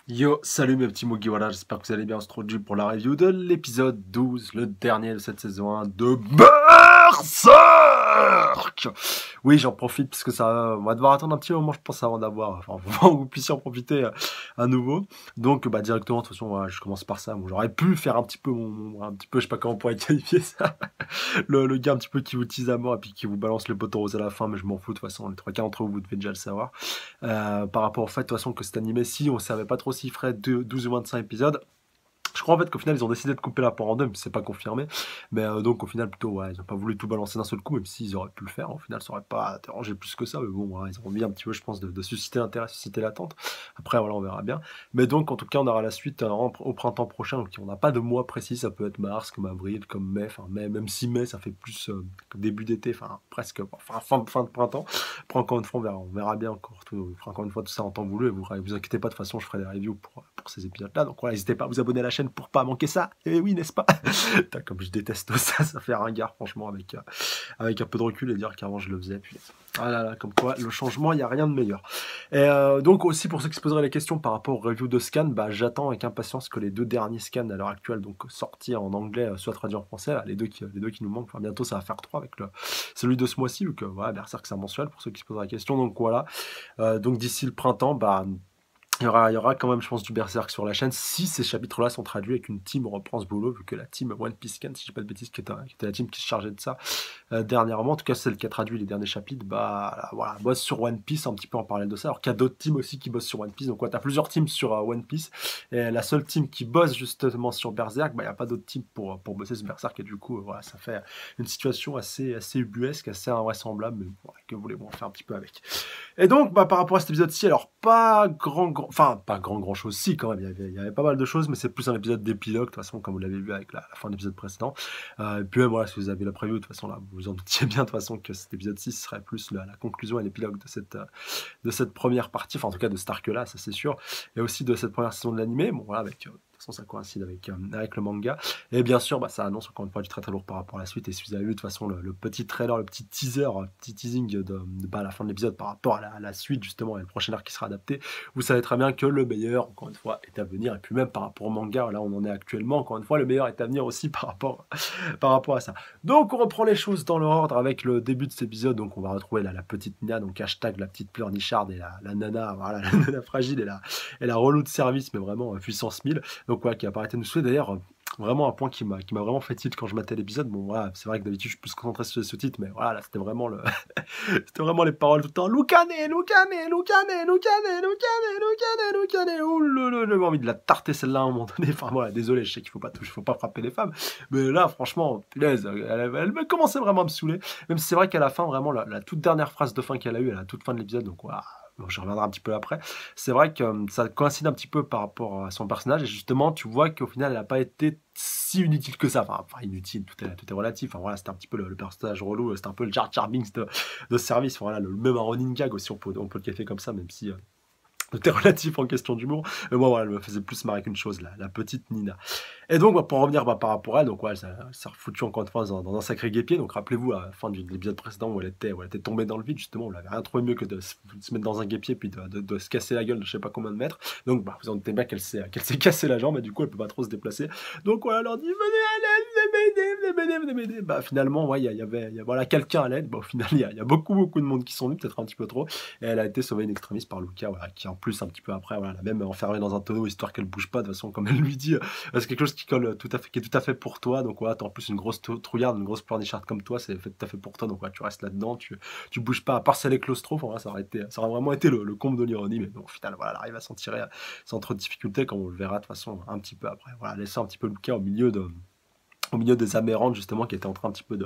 Yo, salut mes petits Mugiwara, j'espère que vous allez bien. On se retrouve pour la review de l'épisode 12, le dernier de cette saison 1 de Berserk. Oui, j'en profite parce que ça, on va devoir attendre un petit moment, je pense, avant d'avoir, enfin, avant que vous puissiez en profiter à nouveau. Donc, directement, de toute façon, voilà, je commence par ça. Bon, j'aurais pu faire un petit peu un petit peu, je sais pas comment on pourrait qualifier ça. Le gars un petit peu qui vous tease à mort et puis qui vous balance le poteau rose à la fin, mais je m'en fous, de toute façon, les trois quarts d'entre vous, vous devez déjà le savoir. Par rapport au fait, de toute façon, que cet animé, si on savait pas trop s'il ferait 12 ou 25 épisodes, je crois en fait qu'au final ils ont décidé de couper la part en deux, mais c'est pas confirmé. Mais donc au final plutôt ouais, ils ont pas voulu tout balancer d'un seul coup, même s'ils auraient pu le faire. Au final ça aurait pas dérangé plus que ça. Mais bon, voilà, ils ont envie un petit peu, je pense, de susciter l'intérêt, susciter l'attente. Après voilà, on verra bien. Mais donc en tout cas on aura la suite au printemps prochain. Donc on n'a pas de mois précis, ça peut être mars, comme avril, comme mai. Enfin mai, même si mai ça fait plus début d'été, enfin presque, enfin fin de printemps. Après encore une fois on verra bien encore. On fera encore une fois tout ça en temps voulu. Et vous inquiétez pas, de toute façon je ferai des reviews pour ces épisodes-là. Donc voilà, n'hésitez pas à vous abonner à la chaîne pour pas manquer ça. Et oui, n'est-ce pas? Putain, comme je déteste ça fait ringard, franchement, avec un peu de recul et dire qu'avant je le faisais. Puis, ah là là, comme quoi, le changement, il n'y a rien de meilleur. Et donc aussi, pour ceux qui se poseraient la question par rapport aux reviews de scans, j'attends avec impatience que les deux derniers scans à l'heure actuelle, donc sortis en anglais, soient traduits en français. Là, les deux qui nous manquent. Enfin, bientôt, ça va faire 3 avec celui de ce mois-ci, vu que voilà, Berserk, c'est un mensuel, pour ceux qui se poseraient la question. Donc voilà. Donc d'ici le printemps, il y aura quand même, je pense, du Berserk sur la chaîne si ces chapitres-là sont traduits et qu'une team reprend ce boulot, vu que la team One Piece Scan, si je dis pas de bêtises, qui était la team qui se chargeait de ça dernièrement, en tout cas celle qui a traduit les derniers chapitres, voilà, bosse sur One Piece un petit peu en parallèle de ça, alors qu'il y a d'autres teams aussi qui bossent sur One Piece. Donc ouais, t'as plusieurs teams sur One Piece, et la seule team qui bosse justement sur Berserk, il n'y a pas d'autres teams pour bosser sur Berserk, et du coup, voilà, ça fait une situation assez ubuesque, assez invraisemblable, mais voilà, que voulez-vous en faire un petit peu avec. Et donc, par rapport à cet épisode-ci, alors pas grand chose, si quand même, il y avait pas mal de choses, mais c'est plus un épisode d'épilogue, de toute façon, comme vous l'avez vu avec la fin de l'épisode précédent. Et puis même, voilà, si vous avez la preview, de toute façon, là, vous vous en doutiez bien, de toute façon, que cet épisode-ci serait plus la conclusion et l'épilogue de cette première partie, enfin en tout cas de cet arc-là, ça c'est sûr, et aussi de cette première saison de l'animé, bon voilà, avec... de toute façon, ça coïncide avec le manga. Et bien sûr, ça annonce encore une fois du très très lourd par rapport à la suite. Et si vous avez vu de toute façon le petit trailer, le petit teaser, le petit teasing de la fin de l'épisode par rapport à la suite, justement, et le prochain arc qui sera adapté, vous savez très bien que le meilleur, encore une fois, est à venir. Et puis même par rapport au manga, là on en est actuellement, encore une fois, le meilleur est à venir aussi par rapport à ça. Donc on reprend les choses dans l'ordre avec le début de cet épisode. Donc on va retrouver la petite Nia, donc hashtag la petite pleurnicharde et la nana, voilà, la nana fragile et la relou de service, mais vraiment puissance 1000. Donc ouais, qui a pas arrêté de nous souhaiter. D'ailleurs, vraiment un point qui m'a vraiment fait tilt quand je matais l'épisode. Bon voilà, c'est vrai que d'habitude je suis plus concentré sur ce titre, mais voilà, là c'était vraiment c'était vraiment les paroles tout le temps. Lucane, Lucane, Lucane, Lucane, Lucane, Lucane, Lucane. Ouh, j'avais envie de la tarter celle-là à un moment donné. Enfin voilà, désolé, je sais qu'il faut pas frapper les femmes, mais là franchement, punaise, elle me commençait vraiment à me saouler. Même si c'est vrai qu'à la fin, vraiment la toute dernière phrase de fin qu'elle a eue à la toute fin de l'épisode, donc voilà. Bon, je reviendrai un petit peu après. C'est vrai que ça coïncide un petit peu par rapport à son personnage. Et justement, tu vois qu'au final, elle n'a pas été si inutile que ça. Enfin inutile, tout est relatif. Enfin, voilà, c'était un petit peu le personnage relou. C'était un peu le Jar Jar Binks de service. Enfin, voilà, même un running gag aussi, on peut le qualifier comme ça, même si... tout est relatif en question d'humour. Mais moi, voilà, elle me faisait plus marrer qu'une chose, la petite Nina. Et donc, pour revenir par rapport à elle, donc ouais, ça a refoutu encore une fois dans un sacré guépier. Donc, rappelez-vous, à la fin de l'épisode précédent où elle était tombée dans le vide, justement, on n'avait rien trouvé mieux que de se mettre dans un guépier puis de se casser la gueule de je sais pas combien de mètres. Donc, vous en doutez bien qu'elle s'est cassé la jambe et du coup, elle peut pas trop se déplacer. Donc, voilà, elle leur dit, venez à l'aide, venez m'aider. Finalement, ouais, il y avait voilà, quelqu'un à l'aide. Au final, il y a beaucoup de monde qui sont venus, peut-être un petit peu trop. Et elle a été sauvée in extremis par Luca, voilà, qui en plus, un petit peu après, voilà, l'a même enfermée dans un tonneau, histoire qu'elle bouge pas, de toute façon, comme elle lui dit, c'est quelque chose qui colle qui est tout à fait pour toi. Donc, voilà, t'as en plus une grosse trouillarde, une grosse pleurnicharde comme toi, c'est fait tout à fait pour toi. Donc, voilà, tu restes là-dedans, tu bouges pas, à part si elle est claustro, voilà, ça aurait vraiment été le comble de l'ironie, mais bon, au final, voilà, elle arrive à s'en tirer sans trop de difficultés, comme on le verra de toute façon un petit peu après. Voilà, laisser un petit peu Luca au milieu des amérantes justement qui étaient en train un petit peu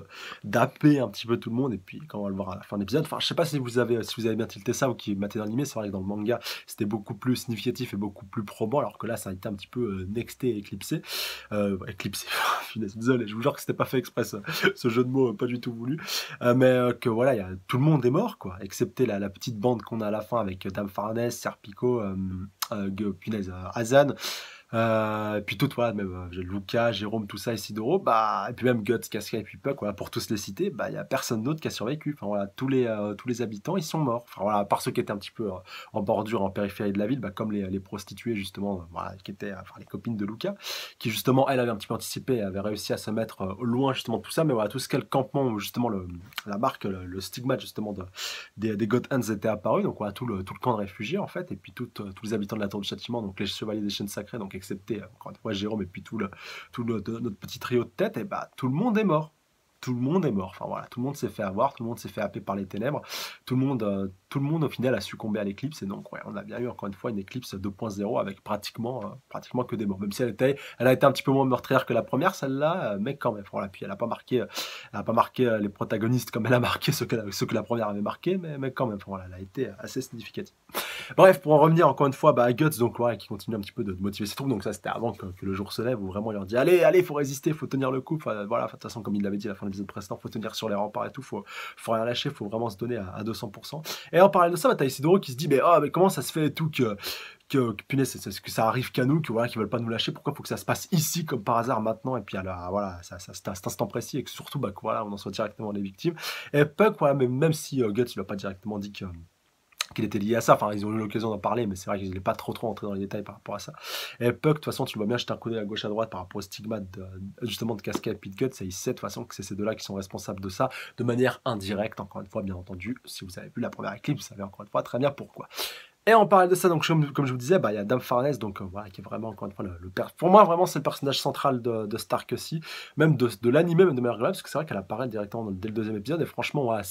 d'apper un petit peu tout le monde. Et puis quand on va le voir à la fin de l'épisode, enfin je sais pas si vous avez bien tilté ça ou qui matez dans l'animé, c'est vrai que dans le manga c'était beaucoup plus significatif et beaucoup plus probant, alors que là ça a été un petit peu nexté et éclipsé. Désolé, je vous jure que c'était pas fait exprès ce jeu de mots, pas du tout voulu. Mais que voilà, tout le monde est mort quoi, excepté la petite bande qu'on a à la fin avec Dame Farnèse, Serpico, punaise, Azan. Et puis tout, voilà, même j'ai Luca, Jérôme, tout ça, Isidoro, bah, et puis même Guts, Casca et puis Puck, voilà, pour tous les citer, bah, il y a personne d'autre qui a survécu. Enfin voilà, tous les habitants, ils sont morts. Enfin voilà, à part ceux qui étaient un petit peu en bordure, en périphérie de la ville, bah, comme les prostituées justement, voilà, qui étaient, enfin les copines de Luca, qui justement, elle avait un petit peu anticipé, avait réussi à se mettre au loin justement de tout ça, mais voilà, tout ce qu'est le campement, où justement la marque, le stigmate justement des God Hands était apparu, donc voilà, tout le camp de réfugiés en fait, et puis tous les habitants de la tour du châtiment, donc les chevaliers des chaînes sacrées, donc excepté encore une fois Jérôme et puis tout notre petit trio de tête, et bah tout le monde est mort. Tout le monde est mort. Enfin voilà, tout le monde s'est fait avoir, tout le monde s'est fait happer par les ténèbres. Tout le monde au final a succombé à l'éclipse. Et donc ouais, on a bien eu encore une fois une éclipse 2.0 avec pratiquement que des morts. Même si elle a été un petit peu moins meurtrière que la première, celle-là, mais quand même. Voilà. Puis elle a pas marqué les protagonistes comme elle a marqué ceux que la première avait marqué, mais quand même. Enfin, voilà, elle a été assez significative. Bref, pour en revenir encore une fois à Guts, donc ouais, qui continue un petit peu de motiver ses troupes. Donc ça, c'était avant que le jour se lève, où vraiment il leur dit allez, allez, faut résister, faut tenir le coup. Enfin, voilà, de toute façon, comme il l'avait dit à la fin de l'épisode précédent, faut tenir sur les remparts et tout, faut rien lâcher, faut vraiment se donner à 200%. Et en parallèle de ça, bah, t'as Isidoro qui se dit mais comment ça se fait et tout que punaise, que ça arrive qu'à nous, que voilà, qu'ils veulent pas nous lâcher, pourquoi faut que ça se passe ici comme par hasard maintenant, et puis alors, voilà, c'est à cet instant précis, et que surtout, bah, que, voilà, on en soit directement les victimes. Et Puck, voilà, même si Guts, il a pas directement dit qu'il était lié à ça. Enfin, ils ont eu l'occasion d'en parler, mais c'est vrai qu'ils n'étaient pas trop entré dans les détails par rapport à ça. Et Puck, de toute façon, tu le vois bien jeter un coup d'œil à gauche à droite par rapport au stigmate justement de Casca et Pete Guts, et il sait de toute façon que c'est ces deux-là qui sont responsables de ça, de manière indirecte, encore une fois, bien entendu. Si vous avez vu la première éclipse, vous savez encore une fois très bien pourquoi. Et en parallèle de ça, donc comme je vous disais, bah, il y a Dame Farnese, donc voilà, qui est vraiment, encore une fois, pour moi, vraiment, c'est le personnage central de Stark aussi, même de l'anime, même de manière globale, parce que c'est vrai qu'elle apparaît directement dès le deuxième épisode, et franchement, voilà,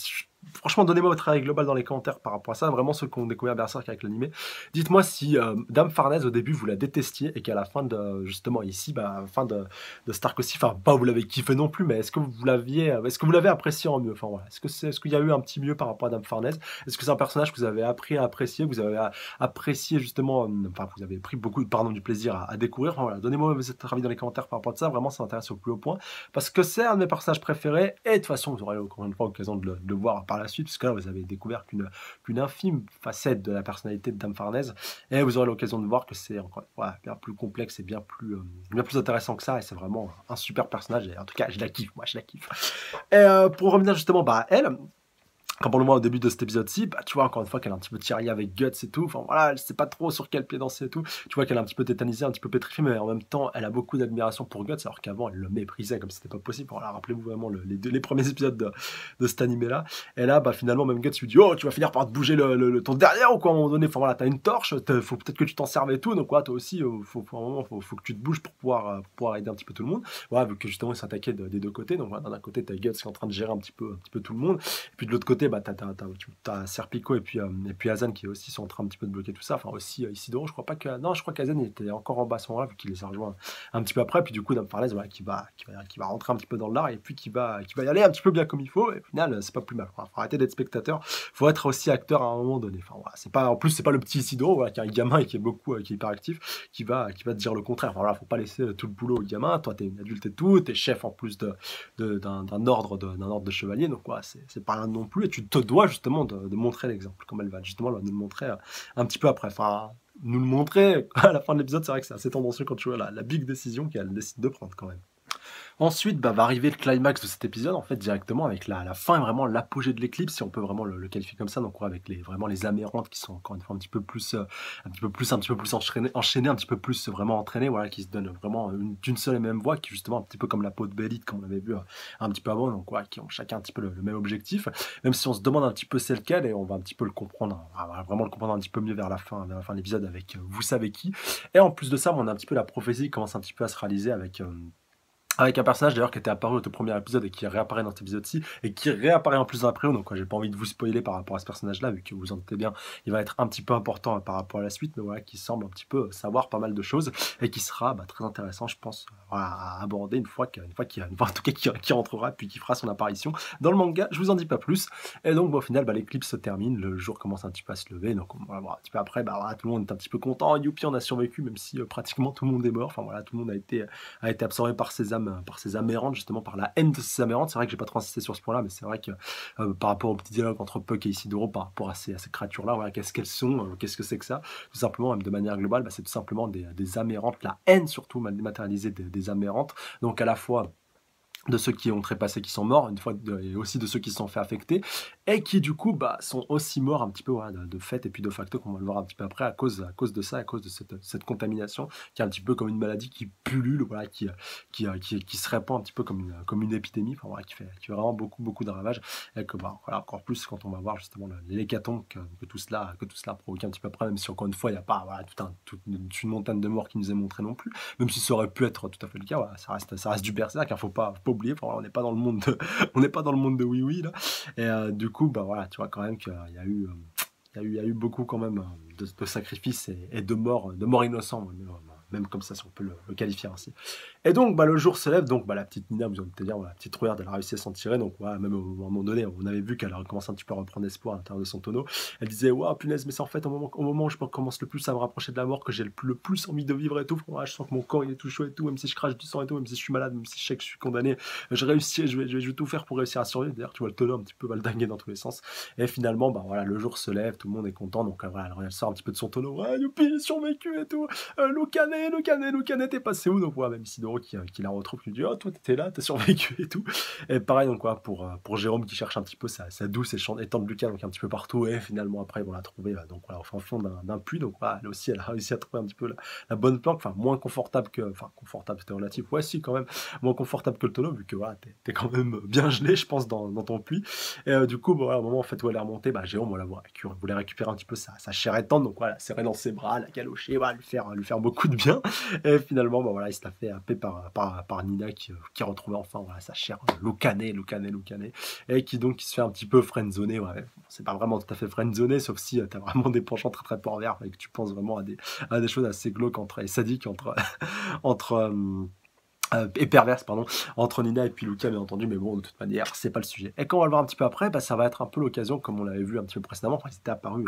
franchement, donnez-moi votre avis global dans les commentaires par rapport à ça, vraiment ceux qui ont découvert Berserk avec l'anime. Dites-moi si Dame Farnese, au début, vous la détestiez, et qu'à la fin justement, ici, bah, à la fin de Stark aussi, enfin, pas vous l'avez kiffé non plus, mais est-ce que vous l'avez apprécié en mieux? Enfin, voilà, est-ce qu'il y a eu un petit mieux par rapport à Dame Farnese? Est-ce que c'est un personnage que vous avez appris à apprécier, vous avez apprécié justement, enfin vous avez pris beaucoup pardon, du plaisir à découvrir. Enfin, voilà, donnez-moi votre avis dans les commentaires par rapport à ça, vraiment ça m'intéresse au plus haut point, parce que c'est un de mes personnages préférés, et de toute façon vous aurez encore une fois l'occasion de le voir par la suite, puisque là vous avez découvert qu'une infime facette de la personnalité de Dame Farnese, et vous aurez l'occasion de voir que c'est encore une fois bien plus complexe et bien plus intéressant que ça, et c'est vraiment un super personnage, et en tout cas je la kiffe, moi je la kiffe. Et pour revenir justement à elle, rappelle-moi au début de cet épisode-ci, bah, tu vois encore une fois qu'elle est un petit peu tiraillée avec Guts et tout, enfin voilà, elle sait pas trop sur quel pied danser et tout, tu vois qu'elle est un petit peu tétanisée, un petit peu pétrifiée, mais en même temps, elle a beaucoup d'admiration pour Guts, alors qu'avant, elle le méprisait comme si c'était pas possible. Voilà, rappelez-vous vraiment les premiers épisodes de cet animé-là, et là, bah finalement, même Guts lui dit, oh, tu vas finir par te bouger ton derrière ou quoi, à un moment donné, enfin voilà, t'as une torche, faut peut-être que tu t'en serves et tout, donc voilà, toi aussi, faut que tu te bouges pour pouvoir aider un petit peu tout le monde, voilà, vu que justement, ils s'attaquaient des deux côtés, donc voilà, d'un côté, t'as Guts qui est en train de gérer un petit peu tout le monde, et puis de l'autre côté, bah, t'as Serpico et puis Azan qui aussi sont en train un petit peu de bloquer tout ça. Enfin aussi Isidoro, je crois pas que. Non, je crois qu'Azan était encore en bas à ce moment-là, vu qu'il les a rejoints un petit peu après. Puis du coup, Dame Farnese, voilà, qui va rentrer un petit peu dans l'art et puis qui va y aller un petit peu bien comme il faut. Et au final, c'est pas plus mal. Faut arrêter d'être spectateur. Faut être aussi acteur à un moment donné. Enfin, voilà, en plus, c'est pas le petit Isidoro, voilà, qui est un gamin et qui est hyper actif, qui va te dire le contraire. Enfin, voilà, faut pas laisser tout le boulot au gamin. Toi, t'es une adulte et tout, t'es chef en plus d'un ordre de chevalier, donc voilà, c'est pas rien non plus, et tu te dois justement de montrer l'exemple, comme elle va justement nous le montrer un petit peu après, enfin nous le montrer à la fin de l'épisode. C'est vrai que c'est assez tendancieux quand tu vois la big décision qu'elle décide de prendre quand même. Ensuite, bah, va arriver le climax de cet épisode, en fait, directement avec la fin, vraiment l'apogée de l'éclipse, si on peut vraiment le qualifier comme ça. Donc, ouais, avec vraiment les amérantes qui sont encore une fois un petit peu plus enchaînées, un petit peu plus vraiment entraînées, voilà, qui se donnent vraiment d'une seule et même voix, qui justement un petit peu comme la peau de Bélite, comme on avait vu un petit peu avant, donc ouais, qui ont chacun un petit peu le même objectif, même si on se demande un petit peu c'est lequel, et on va un petit peu le comprendre, on va vraiment le comprendre un petit peu mieux vers la fin de l'épisode avec vous savez qui. Et en plus de ça, on a un petit peu la prophétie qui commence un petit peu à se réaliser avec un personnage d'ailleurs qui était apparu au tout premier épisode et qui réapparaît dans cet épisode-ci et qui réapparaît en plus dans la préo, donc j'ai pas envie de vous spoiler par rapport à ce personnage-là, vu que vous en doutez bien, il va être un petit peu important par rapport à la suite, mais voilà, qui semble un petit peu savoir pas mal de choses et qui sera très intéressant, je pense, voilà, à aborder une fois en tout cas qu'il rentrera, puis qu'il fera son apparition dans le manga. Je vous en dis pas plus. Et donc, bon, au final, bah, l'éclipse se termine, le jour commence un petit peu à se lever, donc on va voir un petit peu après, bah, voilà, tout le monde est un petit peu content, youpi, on a survécu, même si pratiquement tout le monde est mort. Enfin voilà, tout le monde a été absorbé par ces âmes errantes, justement par la haine de ces âmes errantes. C'est vrai que j'ai pas trop insisté sur ce point-là, mais c'est vrai que par rapport au petit dialogue entre Puck et Isidoro, par rapport à ces créatures-là, voilà, qu'est-ce qu'elles sont, qu'est-ce que c'est que ça? Tout simplement, même de manière globale, bah, c'est tout simplement des âmes errantes, la haine surtout matérialisée des âmes errantes. Donc à la fois de ceux qui ont trépassé, qui sont morts, une fois et aussi de ceux qui se sont fait affecter, et qui du coup bah, sont aussi morts un petit peu voilà, de fait et puis de facto, comme on va le voir un petit peu après, à cause de ça, à cause de cette contamination, qui est un petit peu comme une maladie qui pullule, voilà, qui se répand un petit peu comme une épidémie, enfin, voilà, qui fait vraiment beaucoup de ravages, et que bah, voilà, encore plus quand on va voir justement l'hécatombe que tout cela a provoqué un petit peu après, même si encore une fois, il n'y a pas voilà, toute une montagne de morts qui nous est montrée non plus, même si ça aurait pu être tout à fait le cas, voilà, ça reste du berserk, hein, faut pas oublier, enfin, voilà, on n'est pas dans le monde de, on n'est pas dans le monde de oui oui là, et du coup bah voilà, tu vois quand même qu'il y a eu il y a eu beaucoup quand même de sacrifices et de morts innocents, même comme ça si on peut le qualifier ainsi. Et donc bah, le jour se lève, donc bah, la petite Nina, vous allez peut-être dire, voilà, la petite rouillarde, elle a réussi à s'en tirer, donc voilà, même au moment donné, on avait vu qu'elle a commencé un petit peu à reprendre espoir à l'intérieur de son tonneau. Elle disait, waouh, punaise, mais c'est en fait au moment où je commence le plus à me rapprocher de la mort que j'ai le plus envie de vivre et tout. Voilà, je sens que mon corps il est tout chaud et tout, même si je crache du sang et tout, même si je suis malade, même si je sais que je suis condamné, je réussis, je vais tout faire pour réussir à survivre. D'ailleurs, tu vois le tonneau un petit peu valdinguer dans tous les sens. Et finalement, bah voilà, le jour se lève, tout le monde est content, donc voilà, elle sort un petit peu de son tonneau, ouais, youpi, j'ai survécu et tout, Lucane, t'es passé où? Donc voilà, même Isidoro qui la retrouve, qui lui dit, oh, toi t'étais là, t'as survécu et tout. Et pareil, donc quoi, pour Jérôme qui cherche un petit peu sa douce et tendre Lucane, donc un petit peu partout, et finalement après, ils vont la trouver, donc voilà, au fin fond d'un puits, donc voilà, elle aussi, elle a réussi à trouver un petit peu la bonne planque, enfin, moins confortable enfin, confortable, c'était relatif, ouais, si, quand même, moins confortable que le tonneau, vu que voilà, t'es quand même bien gelé, je pense, dans ton puits. Et du coup, bon, voilà, au moment en fait, où elle est remontée, bah, Jérôme voilà, voulait récupérer un petit peu sa chair étante, donc voilà, serrer dans ses bras, la galocher, voilà, lui faire beaucoup de bien. Et finalement, bah, voilà, il se l'a fait happer par Nina qui retrouvait enfin voilà, sa chair Lucane, et qui se fait un petit peu friendzoner. Ouais. C'est pas vraiment tout à fait friendzoner, sauf si t'as vraiment des penchants très pervers et que tu penses vraiment à des choses assez glauques et sadiques entre et perverse, pardon, entre Nina et puis Luca, bien entendu, mais bon, de toute manière, c'est pas le sujet. Et quand on va le voir un petit peu après, bah, ça va être un peu l'occasion, comme on l'avait vu un petit peu précédemment, enfin, c'était apparu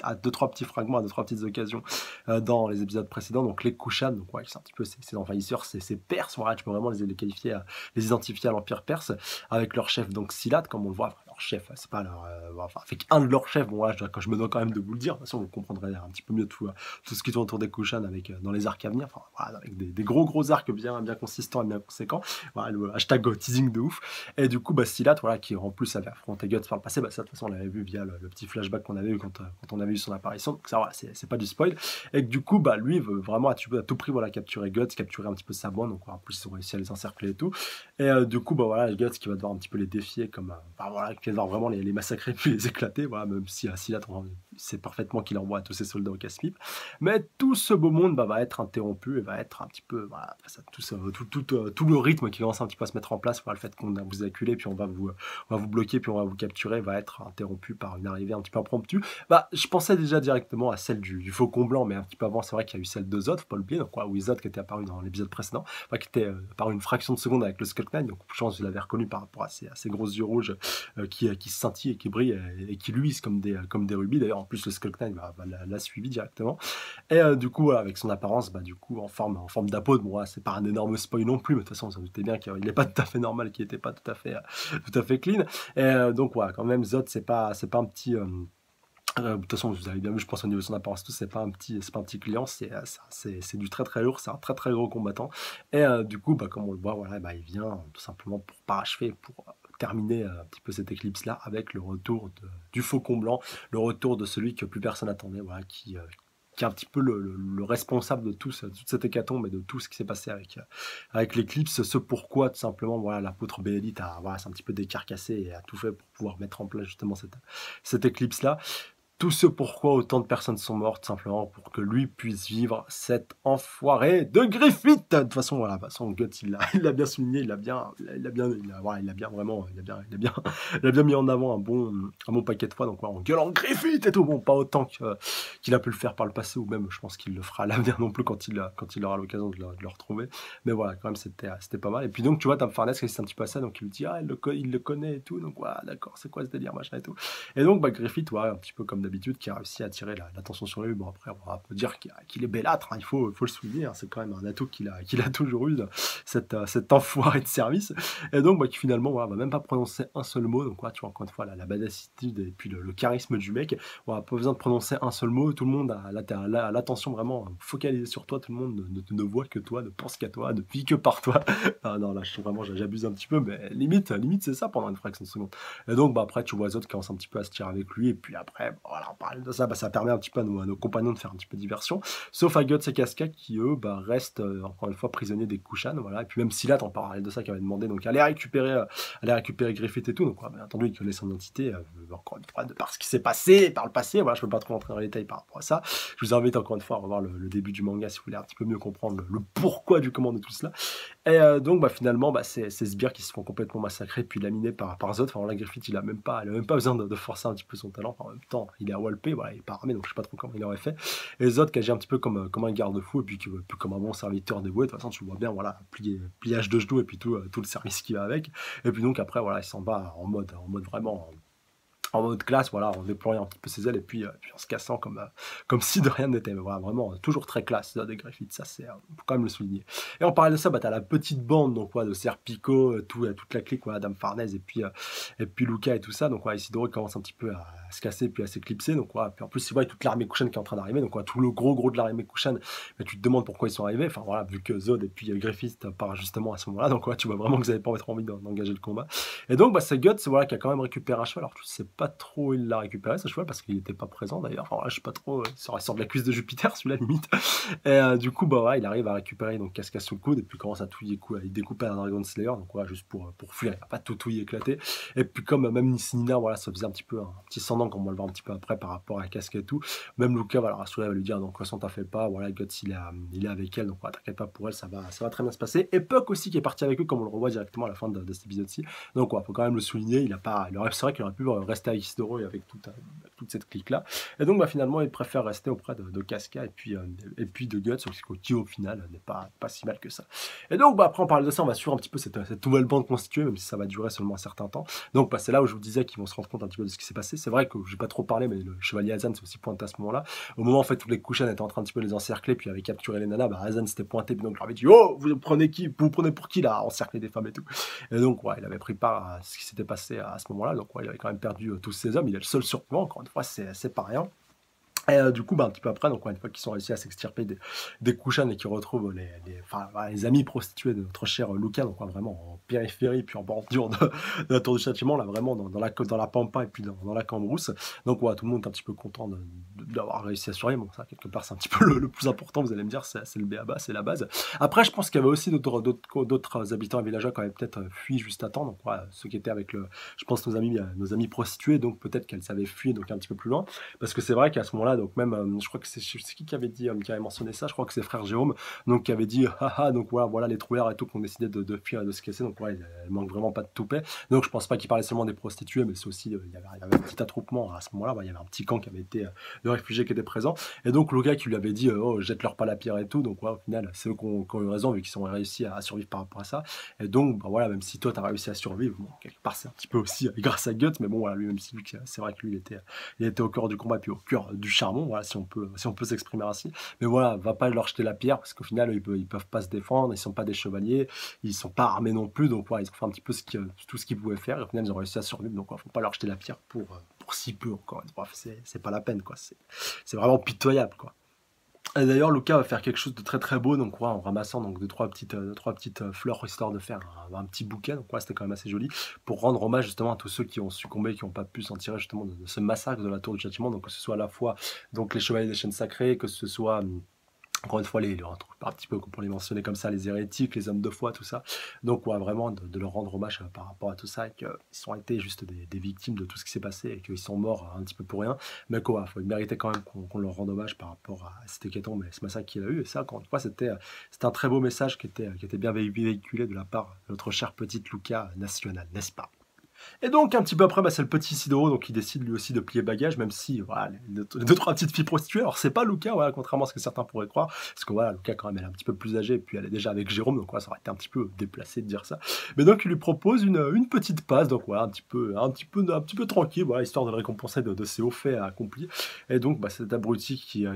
à deux, trois petits fragments, à deux, trois petites occasions dans les épisodes précédents, donc les Kushan, donc ouais, c'est un petit peu ces envahisseurs, ces Perses, voilà, tu peux vraiment les qualifier, les identifier à l'Empire Perse, avec leur chef, donc Silat, comme on le voit, enfin, leur chef, c'est pas leur, enfin, avec un de leurs chefs, bon voilà, quand je me dois quand même de vous le dire, de toute façon, vous comprendrez un petit peu mieux tout ce qui tourne autour des Kushan avec, dans les arcs à venir, enfin, voilà, avec des gros arcs bien consistants et bien conséquents, voilà, le hashtag teasing de ouf, et du coup, bah, Silat, voilà, qui en plus avait affronté Guts par le passé, bah, ça, de toute façon, on l'avait vu via le petit flashback qu'on avait eu quand on avait vu son apparition, donc ça, voilà, c'est pas du spoil, et que du coup, bah, lui veut vraiment à tout prix, voilà, capturer Guts, capturer un petit peu sa bande, donc en plus, ils ont réussi à les encercler et tout, et du coup, bah, voilà, Guts qui va devoir un petit peu les défier, comme, bah, voilà, qui va devoir vraiment les massacrer, puis les éclater, voilà, même si Silat, on sait parfaitement qu'il envoie tous ses soldats au casse-pipe, mais tout ce beau monde, bah, va être interrompu, et va être un petit peu, voilà, tout le rythme qui commence un petit peu à se mettre en place, voilà, le fait qu'on va vous acculer, puis on va vous bloquer, puis on va vous capturer, va être interrompu par une arrivée un petit peu impromptue. Bah, je pensais déjà directement à celle du Faucon Blanc, mais un petit peu avant, c'est vrai qu'il y a eu celle de Zod, faut pas l'oublier, donc, oui, Zod qui était apparu dans l'épisode précédent, enfin, qui était apparu une fraction de seconde avec le Skull Knight, donc je pense que je l'avais reconnu par rapport à ces gros yeux rouges qui scintillent et qui brillent et qui luisent comme des rubis. D'ailleurs, en plus, le Skull Knight l'a suivi directement. Et du coup, voilà, avec son apparence, bah, du coup, en forme d'apôtre, bon, voilà, c'est pas un énorme spoil non plus, mais de toute façon, vous en doutez bien qu'il n'est pas tout à fait normal, qu'il n'était pas tout à fait clean. Et donc, voilà, quand même, Zod, c'est pas un petit. De toute façon, vous avez bien vu, je pense au niveau de son apparence, tout, c'est pas un petit client, c'est du très lourd, c'est un très gros combattant. Et du coup, bah, comme on le voit, voilà, bah, il vient tout simplement pour parachever, pour terminer un petit peu cette éclipse-là avec le retour du Faucon Blanc, le retour de celui que plus personne attendait, voilà, qui est un petit peu le responsable de toute cette hécatombe et de tout ce qui s'est passé avec l'éclipse, ce pourquoi tout simplement voilà, l'apôtre Béélite s'est un petit peu décarcassé et a tout fait pour pouvoir mettre en place justement cette éclipse-là. tout ce pourquoi autant de personnes sont mortes, simplement pour que lui puisse vivre cet enfoiré de Griffith. De toute façon, voilà, de toute façon, Guts, il l'a bien souligné, voilà, il a bien vraiment, il a bien mis en avant un bon paquet de fois, donc voilà, en gueulant Griffith et tout, bon, pas autant qu'il a pu le faire par le passé, ou même, je pense qu'il le fera à l'avenir non plus quand il aura l'occasion de le retrouver. Mais voilà, quand même, c'était pas mal. Et puis donc, tu vois, Tam Farnes, c'est un petit peu à ça, donc il lui dit, ah, il le connaît et tout, donc voilà, d'accord, c'est quoi ce délire, machin et tout. Et donc, bah, Griffith, ouais, un petit peu comme d'habitude, qui a réussi à attirer l'attention sur lui. Bon, après, on peut dire qu'il est bellâtre, hein, il faut le souligner, hein, c'est quand même un atout qu'il a toujours eu, cet enfoiré de service. Et donc, bah, qui finalement, voilà, va même pas prononcer un seul mot. Donc, voilà, tu vois, encore une fois, la badassitude et puis le charisme du mec. Voilà, pas besoin de prononcer un seul mot, tout le monde a l'attention vraiment focalisée sur toi, tout le monde ne voit que toi, ne pense qu'à toi, ne vit que par toi. Ah non, là, je trouve vraiment, j'abuse un petit peu, mais limite, c'est ça pendant une fraction de seconde. Et donc, bah, après, tu vois les autres qui commencent un petit peu à se tirer avec lui. Et puis après, voilà, en parlant de ça, bah, ça permet un petit peu à nos compagnons de faire un petit peu de diversion. Sauf à Guts et Casca qui, eux, bah, restent encore une fois prisonniers des Kushan. Voilà. Et puis même Silat, on parlait de ça, qui avait demandé donc aller récupérer Griffith et tout. Donc, bien entendu, il connaît son identité. Encore une fois, de par ce qui s'est passé par le passé. Voilà, je ne peux pas trop entrer dans les détails par rapport à ça. Je vous invite encore une fois à revoir le début du manga si vous voulez un petit peu mieux comprendre le pourquoi du comment de tout cela. Et donc, bah, finalement, bah, c'est Sbire qui se font complètement massacrer puis laminés par Zod. Enfin, là, Griffith, il a même pas besoin de forcer un petit peu son talent. Enfin, en même temps, il est à Walpé, voilà, il est pas armé, donc je sais pas trop comment il aurait fait. Et Zod qui agit un petit peu comme un garde-fou, et puis comme un bon serviteur dévoué. De toute façon, tu vois bien, voilà, pliage de genoux, et puis tout le service qui va avec. Et puis donc, après, voilà, il s'en va en mode vraiment en mode classe, voilà, en déployant un petit peu ses ailes et puis en se cassant comme si de rien n'était. Mais voilà, vraiment, toujours très classe, des Griffith, ça c'est, faut quand même le souligner. Et en parallèle de ça, bah, t'as la petite bande, donc, de Serpico, toute la clique, Adam Farnèse et puis Luca et tout ça. Donc, Isidoro commence un petit peu à se casser puis à s'éclipser. Donc, voilà, puis en plus, c'est vrai, toute l'armée Kushan qui est en train d'arriver. Donc, tout le gros de l'armée Kushan, mais tu te demandes pourquoi ils sont arrivés. Enfin, voilà, vu que Zod et puis Griffith part justement à ce moment-là. Donc, tu vois vraiment que vous n'avez pas trop envie d'engager le combat. Et donc, bah, c'est Guts, voilà, qui a quand même récupéré un cheval. Alors, tu sais pas trop où il l'a récupéré, ce cheval, parce qu'il n'était pas présent d'ailleurs. Enfin, voilà, je sais pas trop, ça sort de la cuisse de Jupiter, celui-là, limite. Et du coup, bah, ouais, il arrive à récupérer donc Casca sous le coude, et puis commence à découper un Dragon Slayer, donc voilà, juste pour fuir, il va pas tout y éclater. Et puis, comme même Nina, voilà, ça faisait un petit sendant, comme on va le voir un petit peu après par rapport à Casca et tout. Même Luca va le rassurer, va lui dire, donc, de toute façon, t'en fais pas, voilà, Guts, il est avec elle, donc voilà, t'inquiète pas pour elle, ça va très bien se passer. Et Puck aussi, qui est parti avec eux, comme on le revoit directement à la fin de cet épisode-ci. Donc, faut quand même le souligner, c'est vrai qu'il aurait pu rester avec Isidoro et avec toute cette clique-là. Et donc, bah, finalement, il préfère rester auprès de Casca et puis de Guts, qui au final n'est pas si mal que ça. Et donc, bah, après, on parle de ça, on va suivre un petit peu cette nouvelle bande constituée, même si ça va durer seulement un certain temps. Donc, bah, c'est là où je vous disais qu'ils vont se rendre compte un petit peu de ce qui s'est passé. C'est vrai que j'ai pas trop parlé, mais le chevalier Azan s'est aussi pointé à ce moment-là. Au moment, en fait, tous les Kushan étaient en train un petit peu de les encercler, puis avait capturé les nanas, bah, Azan s'était pointé, puis donc, il leur avait dit, oh, vous prenez qui? Vous prenez pour qui, là, encercler des femmes et tout. Et donc, il avait pris part à ce qui s'était passé à ce moment-là. Donc, il avait quand même perdu tous ses hommes. Il est le seul survivant. Encore une fois, c'est pas rien. Et du coup, bah, un petit peu après, donc une fois qu'ils sont réussi à s'extirper des Kushan et qu'ils retrouvent les amis prostitués de notre cher Luca, donc vraiment en périphérie, puis en bordure de la tour du châtiment, là vraiment dans la pampa et puis dans la cambrousse. Donc tout le monde est un petit peu content d'avoir réussi à survivre. Bon, ça, quelque part, c'est un petit peu le plus important, vous allez me dire, c'est le b.a.-ba, c'est la base. Après, je pense qu'il y avait aussi d'autres habitants et villageois qui avaient peut-être fui juste à temps, donc ceux qui étaient avec je pense, nos amis prostituées, donc peut-être qu'elles avaient fui donc un petit peu plus loin, parce que c'est vrai qu'à ce moment-là, donc même, je crois que c'est qui avait dit, qui avait mentionné ça, je crois que c'est frère Jérôme, donc qui avait dit, haha, donc voilà les trouillards et tout, qui ont décidé de fuir et de se casser, donc elle manque vraiment pas de toupet, donc je pense pas qu'il parlait seulement des prostituées, mais c'est aussi, il y avait un petit attroupement à ce moment-là, il y avait un petit camp qui avait été, de réfugiés qui étaient présents, et donc le gars qui lui avait dit, oh, jette-leur pas la pierre et tout, donc au final, c'est eux qui ont eu raison, vu qu'ils ont réussi à survivre par rapport à ça, et donc, voilà, même si toi, t'as réussi à survivre, bon, quelque part, c'est un petit peu aussi grâce à Guts, mais bon, voilà, lui, même si c'est vrai que lui, il était au cœur du combat, puis au cœur du charbon, voilà, si on peut s'exprimer ainsi. Mais voilà, va pas leur jeter la pierre, parce qu'au final, ils peuvent pas se défendre, ils sont pas des chevaliers, ils sont pas armés non plus, donc voilà, ils ont fait un petit peu tout ce qu'ils pouvaient faire, et au final, ils ont réussi à survivre, donc faut pas leur jeter la pierre pour si peu, encore. Bref, c'est pas la peine, quoi. C'est vraiment pitoyable, quoi. Et d'ailleurs, Luca va faire quelque chose de très très beau, donc en ramassant donc deux trois petites fleurs histoire de faire un petit bouquet. Donc c'était quand même assez joli pour rendre hommage justement à tous ceux qui ont succombé, qui n'ont pas pu s'en tirer justement de ce massacre de la tour du châtiment. Donc que ce soit à la fois donc les chevaliers des chaînes sacrées, que ce soit Encore une fois, un petit peu pour les mentionner comme ça, les hérétiques, les hommes de foi, tout ça. Donc, ouais, vraiment de leur rendre hommage par rapport à tout ça et qu'ils ont été juste des victimes de tout ce qui s'est passé et qu'ils sont morts un petit peu pour rien. Mais quoi, il méritait quand même qu'on leur rende hommage par rapport à cet hécatombe et ce massacre qu'il a eu. Et ça, encore une fois, c'était un très beau message qui était bien véhiculé de la part de notre cher petite Luca national, n'est-ce pas? Et donc, un petit peu après, c'est le petit Isidoro donc, qui décide lui aussi de plier bagage, même si, voilà, les deux, trois petites filles prostituées. Alors, c'est pas Luca, voilà, contrairement à ce que certains pourraient croire, parce que voilà, Luca, quand même, elle est un petit peu plus âgée, et puis elle est déjà avec Jérôme, donc voilà, ça aurait été un petit peu déplacé de dire ça. Mais donc, il lui propose une petite passe, donc voilà, un petit peu tranquille, voilà, histoire de le récompenser de ses hauts faits accomplis. Et donc, cet abruti qui,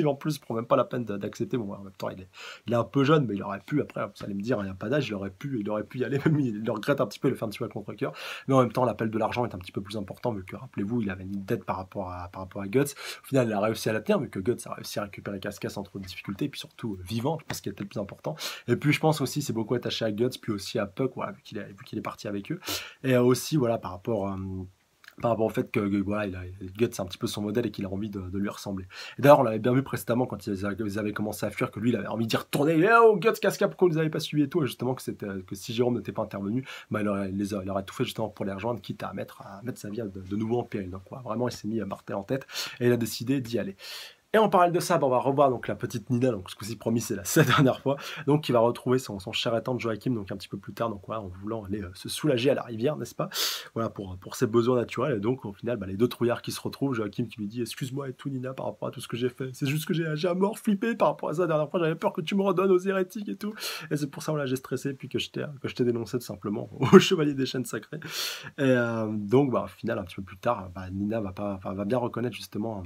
en plus, prend même pas la peine d'accepter. Bon, en même temps, il est un peu jeune, mais il aurait pu, après, vous allez me dire, il n'y a pas d'âge, il aurait pu y aller, même il le regrette un petit peu, il le fait un petit peu à contre-cœur. Mais en même temps, l'appel de l'argent est un petit peu plus important, vu que, rappelez-vous, il avait une dette par rapport à Guts. Au final, il a réussi à la tenir, vu que Guts a réussi à récupérer Casca sans trop de difficultés, et puis surtout vivant, je pense qu'il était le plus important. Et puis, je pense aussi, c'est beaucoup attaché à Guts, puis aussi à Puck, voilà, vu qu'il est parti avec eux. Et aussi, voilà, par rapport au fait que voilà, Guts c'est un petit peu son modèle et qu'il a envie de lui ressembler. Et d'ailleurs, on l'avait bien vu précédemment quand ils avaient commencé à fuir, que lui, il avait envie d'y retourner. Et oh, Guts, Casca, pourquoi vous n'avez pas suivi et tout. Et justement, que si Jérôme n'était pas intervenu, il aurait tout fait justement pour les rejoindre, quitte à mettre sa vie de nouveau en péril. Donc, voilà, vraiment, il s'est mis à Martel en tête et il a décidé d'y aller. Et en parallèle de ça, on va revoir donc la petite Nina, donc ce coup-ci promis c'est la dernière fois, donc qui va retrouver son cher et tendre Joachim donc un petit peu plus tard, donc voilà, en voulant aller se soulager à la rivière, n'est-ce pas? Voilà pour ses besoins naturels. Et donc au final, les deux trouillards qui se retrouvent, Joachim qui lui dit excuse-moi et tout Nina par rapport à tout ce que j'ai fait, c'est juste que j'ai à mort flippé par rapport à ça la dernière fois, j'avais peur que tu me redonnes aux hérétiques et tout, et c'est pour ça voilà j'ai stressé puis que je t'ai dénoncé tout simplement au chevalier des chaînes sacrées. Et donc au final un petit peu plus tard, Nina va bien reconnaître justement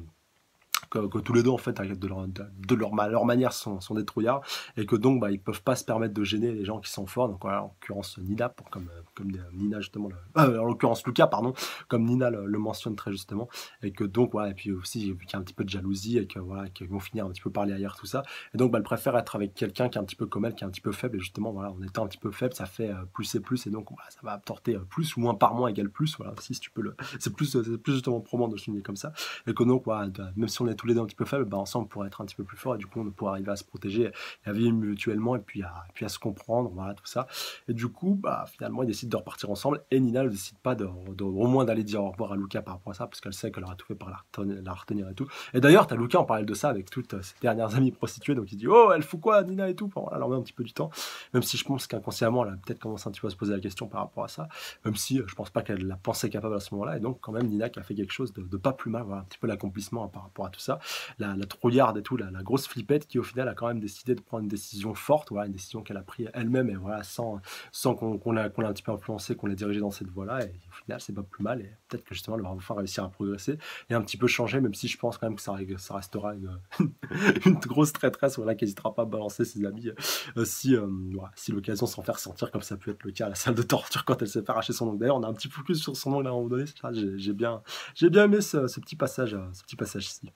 que tous les deux en fait leur manière sont des trouillards et que donc ils peuvent pas se permettre de gêner les gens qui sont forts, donc voilà, en l'occurrence Nina comme Nina justement en l'occurrence Lucas pardon, comme Nina le mentionne très justement, et que donc voilà, et puis aussi vu qu'il y a un petit peu de jalousie et que voilà qu'ils vont finir un petit peu par les ailleurs tout ça, et donc elle préfère être avec quelqu'un qui est un petit peu comme elle, qui est un petit peu faible, et justement voilà, en étant un petit peu faible ça fait plus et plus, et donc ça va apporter plus ou moins par moins égale plus, voilà, si tu peux c'est plus justement probant de le souligner comme ça, et que donc voilà, même si on est tous les deux un petit peu faibles, ensemble on pourrait être un petit peu plus fort, et du coup on pourrait arriver à se protéger et à vivre mutuellement, et puis à se comprendre, voilà tout ça. Et du coup finalement ils décident de repartir ensemble, et Nina ne décide pas au moins d'aller dire au revoir à Luca par rapport à ça, parce qu'elle sait qu'elle aura tout fait par la retenir et tout. Et d'ailleurs t'as Luca en parallèle de ça avec toutes ses dernières amies prostituées, donc il dit oh elle fout quoi Nina et tout, enfin, voilà, elle en met un petit peu du temps, même si je pense qu'inconsciemment elle a peut-être commencé un petit peu à se poser la question par rapport à ça, même si je pense pas qu'elle la pensait capable à ce moment-là. Et donc quand même Nina qui a fait quelque chose de pas plus mal, voilà, un petit peu l'accomplissement par rapport à tout ça, la trouillarde et tout, la grosse flippette qui au final a quand même décidé de prendre une décision forte, voilà, une décision qu'elle a prise elle-même, et voilà, sans qu'on l'a un petit peu influencé, qu'on l'a dirigée dans cette voie-là, et au final c'est pas plus mal, et peut-être que justement elle va enfin réussir à progresser et un petit peu changer, même si je pense quand même que ça restera une grosse traîtresse, voilà, qui n'hésitera pas à balancer ses amis voilà, si l'occasion s'en faire sentir, comme ça peut être le cas à la salle de torture quand elle s'est fait arracher son ongle. D'ailleurs on a un petit focus sur son ongle à un moment donné, j'ai bien aimé ce petit passage-ci.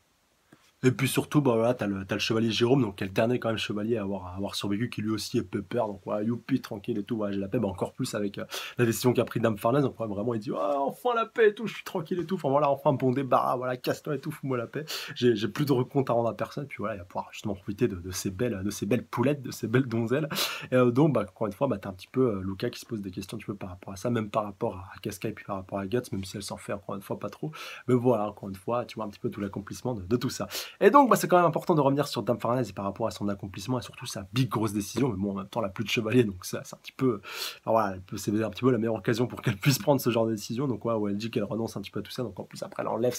Et puis surtout, voilà, t'as le chevalier Jérôme, donc qui est le dernier quand même chevalier à avoir survécu, qui lui aussi est peur, donc voilà, youpi, tranquille et tout, voilà, j'ai la paix, encore plus avec la décision qu'a pris Dame Farnèse, donc vraiment il dit ah, enfin la paix et tout, je suis tranquille et tout, enfin voilà, enfin bon débarras, voilà, casse-toi et tout, fous-moi la paix, j'ai plus de compte à rendre à personne, puis voilà, il va pouvoir justement profiter de ces belles poulettes, de ces belles donzelles. Et donc encore une fois, t'as un petit peu Luca qui se pose des questions un petit peu par rapport à ça, même par rapport à Casca et puis par rapport à Guts, même si elle s'en fait encore une fois pas trop, mais voilà, encore une fois, tu vois un petit peu tout l'accomplissement de tout ça. Et donc, c'est quand même important de revenir sur Dame Farnèse et par rapport à son accomplissement et surtout sa big grosse décision. Mais bon, en même temps, elle n'a plus de chevalier, donc ça, c'est un petit peu. Alors voilà, c'est un petit peu la meilleure occasion pour qu'elle puisse prendre ce genre de décision. Donc, ouais, où elle dit qu'elle renonce un petit peu à tout ça. Donc, en plus, après, elle enlève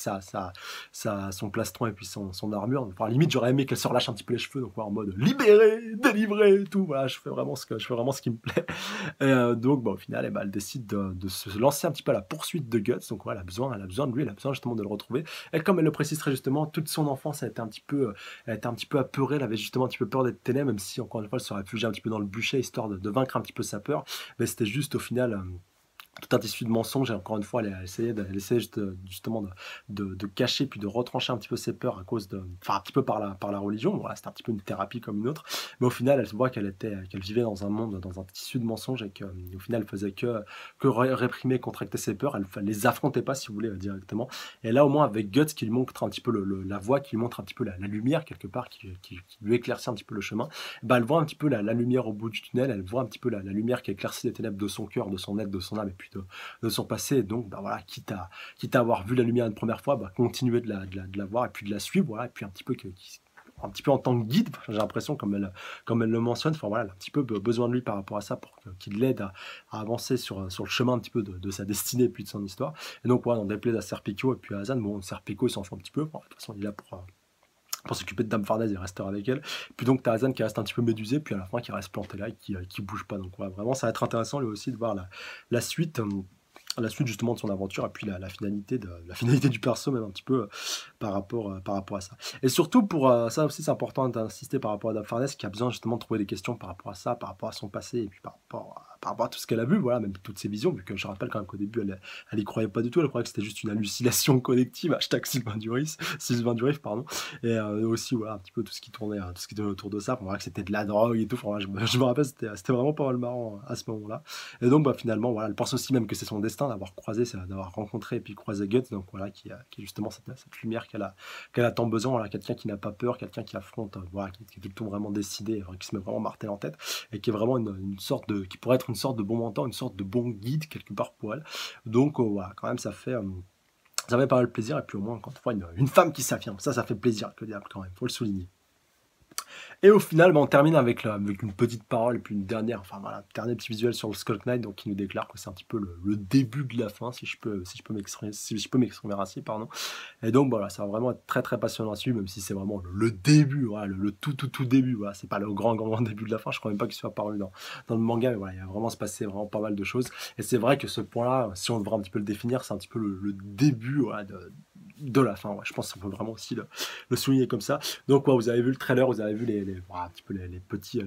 son plastron et puis son armure. Enfin, limite, j'aurais aimé qu'elle se relâche un petit peu les cheveux. Donc, ouais, en mode libéré, délivré et tout. Voilà, je fais vraiment ce qui me plaît. Et donc, au final, elle décide de se lancer un petit peu à la poursuite de Guts. Donc, ouais, elle a besoin de lui, elle a besoin justement de le retrouver. Et comme elle le précise très justement, toute son enfance a été elle était un petit peu apeurée, elle avait justement un petit peu peur d'être ténèbres, même si encore une fois elle se réfugiait un petit peu dans le bûcher histoire de vaincre un petit peu sa peur, mais c'était juste au final tout un tissu de mensonges et encore une fois, elle essayait justement de cacher puis de retrancher un petit peu ses peurs à cause de enfin, un petit peu par la religion. Voilà, c'était un petit peu une thérapie comme une autre, mais au final, elle se voit qu'elle vivait dans un monde, dans un tissu de mensonges et qu'au final, elle faisait que réprimer, contracter ses peurs. Elle les affrontait pas, si vous voulez, directement. Et là, au moins, avec Guts, qui lui montre un petit peu la voie, qui lui montre un petit peu la lumière quelque part, qui lui éclaircit un petit peu le chemin, bah, elle voit un petit peu la lumière au bout du tunnel, elle voit un petit peu la lumière qui éclaircit les ténèbres de son cœur, de son être, de son âme et puis de son passé. Et donc, bah, voilà, quitte à avoir vu la lumière une première fois, bah, continuer de la voir et puis de la suivre, voilà, et puis un petit peu en tant que guide, j'ai l'impression, comme elle le mentionne, enfin voilà, elle a un petit peu besoin de lui par rapport à ça pour qu'il l'aide à avancer sur le chemin un petit peu de sa destinée et puis de son histoire. Et donc, voilà, on déplaise à Serpico et puis à Azan. Bon, Serpico, il s'en fout un petit peu. Bon, de toute façon, il est là pour s'occuper de Dame Farnèse et rester avec elle. Puis donc, t'as Azan qui reste un petit peu médusé, puis à la fin, qui reste planté là et qui bouge pas. Donc, voilà, vraiment, ça va être intéressant lui aussi de voir la suite. La suite justement de son aventure et puis la finalité du perso même un petit peu par rapport à ça. Et surtout pour ça aussi c'est important d'insister par rapport à Dame Farnèse qui a besoin justement de trouver des questions par rapport à ça, par rapport à son passé et puis par rapport à tout ce qu'elle a vu, voilà, même toutes ses visions, vu que je rappelle quand même qu'au début elle y croyait pas du tout, elle croyait que c'était juste une hallucination collective, hashtag Sylvain Durif, pardon, et aussi voilà un petit peu tout ce qui tournait autour de ça, pour voir que c'était de la drogue et tout, enfin, voilà, je me rappelle c'était vraiment pas mal marrant à ce moment-là. Et donc, bah, finalement, voilà, elle pense aussi même que c'est son destin d'avoir croisé, d'avoir rencontré et puis croisé Guts, donc voilà, qui est justement cette lumière qu'elle a tant besoin, voilà, quelqu'un qui n'a pas peur, quelqu'un qui affronte, voilà, qui est tout le temps vraiment décidé, qui se met vraiment martel en tête, et qui est vraiment une sorte qui pourrait être une sorte de bon mentor, une sorte de bon guide quelque part pour elle. Donc, voilà, quand même, ça fait pas mal plaisir, et puis au moins, encore une fois, une femme qui s'affirme, ça fait plaisir, que diable, quand même, faut le souligner. Et au final, bah, on termine avec une petite parole et puis une dernière, enfin voilà, dernier petit visuel sur le Skull Knight, donc qui nous déclare que c'est un petit peu le début de la fin, si je peux m'exprimer ainsi, pardon. Et donc voilà, ça va vraiment être très très passionnant à suivre, même si c'est vraiment le début, voilà, le tout début, voilà, c'est pas le grand début de la fin, je crois même pas qu'il soit apparu dans le manga, mais voilà, il va vraiment se passer vraiment pas mal de choses. Et c'est vrai que ce point-là, si on devrait un petit peu le définir, c'est un petit peu le début, voilà, de la fin. Ouais. Je pense qu'on peut vraiment aussi le souligner comme ça. Donc, ouais, vous avez vu le trailer, vous avez vu voilà, un petit peu les petits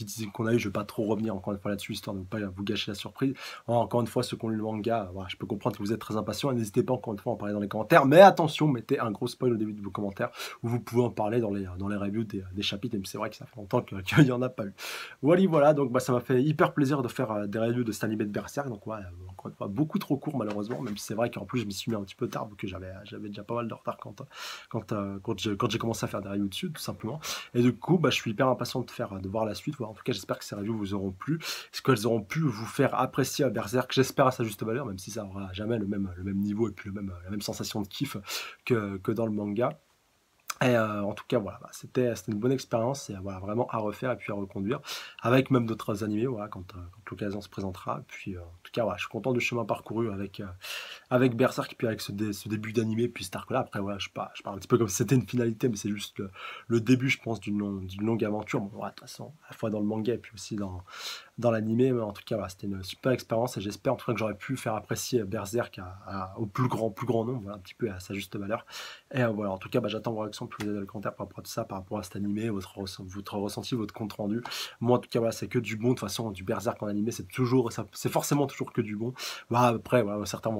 teasings qu'on a eu. Je vais pas trop revenir encore une fois là-dessus, histoire de ne pas vous gâcher la surprise. Encore une fois, ceux qui ont lu le manga, voilà, je peux comprendre que vous êtes très impatients. N'hésitez pas encore une fois à en parler dans les commentaires. Mais attention, mettez un gros spoil au début de vos commentaires où vous pouvez en parler dans les reviews des chapitres. Même c'est vrai que ça fait longtemps qu'il n'y en a pas eu. Voilà, donc bah, ça m'a fait hyper plaisir de faire des reviews de cet animé de Berserk. Donc, ouais, encore une fois, beaucoup trop court malheureusement, même si c'est vrai qu'en plus je m'y suis mis un petit peu tard, vu que j'avais déjà pas mal de retard quand j'ai commencé à faire des reviews dessus, tout simplement. Et du coup, bah, je suis hyper impatient de voir la suite. Voilà, en tout cas, j'espère que ces reviews vous auront plu. Est-ce qu'elles auront pu vous faire apprécier Berserk, j'espère à sa juste valeur, même si ça aura jamais le même niveau et puis la même sensation de kiff que dans le manga. Et en tout cas, voilà, bah, c'était une bonne expérience et voilà, vraiment à refaire et puis à reconduire, avec même d'autres animés, voilà, quand l'occasion se présentera. Puis en tout cas, voilà, je suis content du chemin parcouru avec Berserk, puis avec ce début d'animé, puis cet arc-là. Après, voilà, je parle un petit peu comme si c'était une finalité, mais c'est juste le début, je pense, d'une longue aventure. Bon, voilà, de toute façon, à la fois dans le manga et puis aussi dans l'animé, mais en tout cas, voilà, c'était une super expérience et j'espère en tout cas que j'aurais pu faire apprécier Berserk au plus grand nombre, voilà, un petit peu à sa juste valeur. Et voilà, en tout cas, bah, j'attends vos réactions, puis vous avez dans les commentaires par rapport à tout ça, par rapport à cet animé, votre ressenti, votre compte rendu. Moi, en tout cas, voilà, c'est que du bon. De toute façon, du Berserk en animé, c'est forcément toujours que du bon. Voilà, après, voilà, certains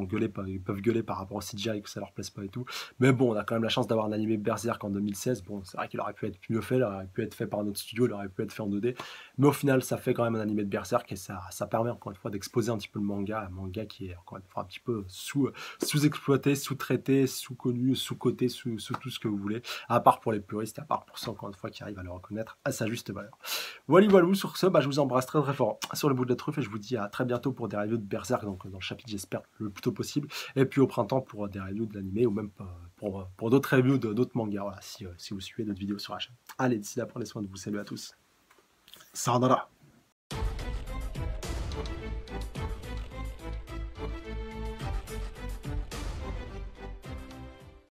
ils peuvent gueuler par rapport au CGI que ça leur plaise pas et tout. Mais bon, on a quand même la chance d'avoir un animé Berserk en 2016. Bon, c'est vrai qu'il aurait pu être mieux fait, il aurait pu être fait par un autre studio, il aurait pu être fait en 2D. Mais au final, ça fait quand même un animé de Berserk et ça permet encore une fois d'exposer un petit peu le manga, un manga qui est encore une fois un petit peu sous-exploité, sous-traité, sous-connu, sous-coté, sous tout ce que vous voulez, à part pour les puristes, à part pour ceux encore une fois qui arrivent à le reconnaître à sa juste valeur. Voilà, sur ce, bah, je vous embrasse très très fort sur le bout de la truffe et je vous dis à très bientôt pour des reviews de Berserk, donc dans le chapitre j'espère le plus tôt possible, et puis au printemps pour des reviews de l'animé ou même pour d'autres reviews d'autres mangas, voilà, si vous suivez d'autres vidéos sur la chaîne. Allez, d'ici là, prenez soin de vous, salut à tous. Sayonara.